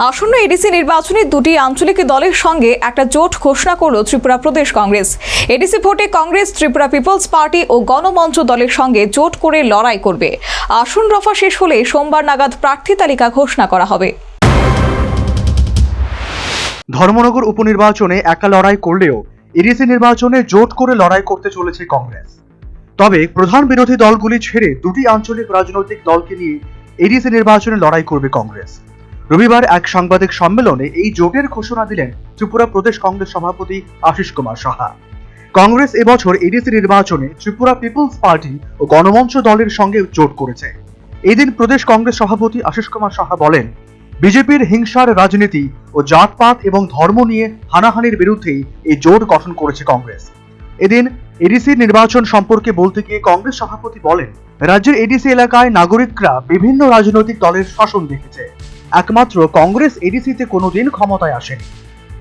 আসন্ন এডিসি নির্বাচনে দুটি আঞ্চলিক দলের সঙ্গে একটা জোট ঘোষণা করল ত্রিপুরা প্রদেশ কংগ্রেস। এডিসি ভোটে কংগ্রেস ত্রিপুরা পিপলস পার্টি ও গণমঞ্চ দলের সঙ্গে জোট করে লড়াই করবে। আসন রফা শেষ হলে সোমবার নাগাদ প্রার্থী তালিকা ঘোষণা করা হবে। ধর্মনগর উপনির্বাচনে একা লড়াই করলেও এডিসি নির্বাচনে জোট করে লড়াই করতে চলেছে কংগ্রেস। তবে প্রধান বিরোধী দলগুলি ছেড়ে দুটি আঞ্চলিক রাজনৈতিক দলকে নিয়ে এডিসি নির্বাচনে লড়াই করবে কংগ্রেস। রবিবার এক সাংবাদিক সম্মেলনে এই জোটের ঘোষণা দিলেন ত্রিপুরা প্রদেশ কংগ্রেস সভাপতি আশিস কুমার সাহা। কংগ্রেস এবছর এডিসি নির্বাচনে ত্রিপুরা পিপলস পার্টি ও গণমঞ্চ দলের সঙ্গে জোট করেছে। এদিন প্রদেশ কংগ্রেস সভাপতি আশিস কুমার সাহা বলেন, বিজেপির হিংসার রাজনীতি ও জাতপাত এবং ধর্ম নিয়ে হানাহানির বিরুদ্ধেই এই জোট গঠন করেছে কংগ্রেস। এদিন এডিসি নির্বাচন সম্পর্কে বলতে গিয়ে কংগ্রেস সভাপতি বলেন, রাজ্যের এডিসি এলাকায় নাগরিকরা বিভিন্ন রাজনৈতিক দলের শাসন দেখেছে, একমাত্র কংগ্রেস এডিসিতে কোনোদিন ক্ষমতায় আসেনি।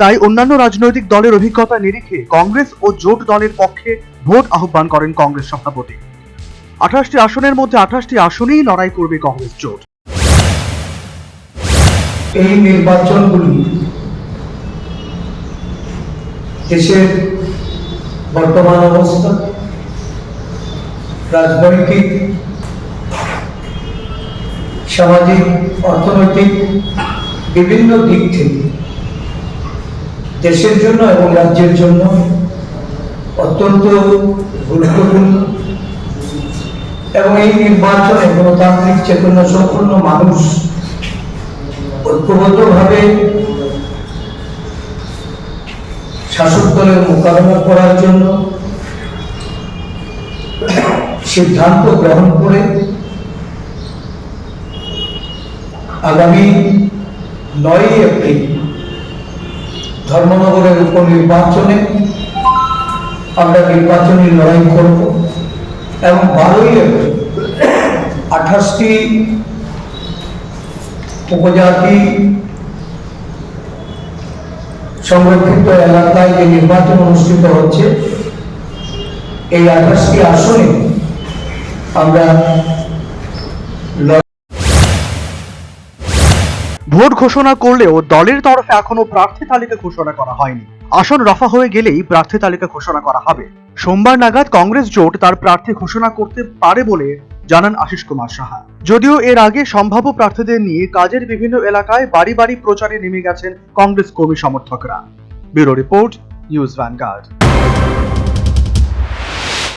তাই অন্যান্য রাজনৈতিক দলের অভিজ্ঞতা নিরিখে কংগ্রেস ও জোট দলের পক্ষে ভোট আহ্বান করেন কংগ্রেস সভাপতি। 28টি আসনের মধ্যে 28টি আসনেই লড়াই করবে কংগ্রেস জোট। এই নির্বাচনগুলি দেশের বর্তমান অবস্থা, রাজনৈতিক, সামাজিক, অর্থনৈতিক বিভিন্ন দিক থেকে দেশের জন্য এবং রাজ্যের জন্য অত্যন্ত গুরুত্বপূর্ণ এবং এই নির্বাচনে গণতান্ত্রিক চেতনা সম্পন্ন মানুষ ঐক্যবদ্ধভাবে শাসক দলের মোকাবেলা করার জন্য সিদ্ধান্ত গ্রহণ করে আগামী 9 এপ্রিল ধর্মনগরের উপনির্বাচনে আমরা নির্বাচনী লড়াই করব এবং 12 এপ্রিল 28টি উপজাতি সংরক্ষিত এলাকায় যে নির্বাচন অনুষ্ঠিত হচ্ছে, এই 28টি আসনে আমরা ভোট ঘোষণা করলেও দলের তরফে এখনো প্রার্থী তালিকা ঘোষণা করা হয়নি। আসন রফা হয়ে গেলেই প্রার্থী তালিকা ঘোষণা করা হবে। সোমবার নাগাদ কংগ্রেস জোট তার প্রার্থী ঘোষণা করতে পারে বলে জানান আশিস কুমার সাহা। যদিও এর আগে সম্ভাব্য প্রার্থীদের নিয়ে কাজের বিভিন্ন এলাকায় বাড়ি বাড়ি প্রচারে নেমে গেছেন কংগ্রেস কর্মী সমর্থকরা। Bureau report, news vanguard.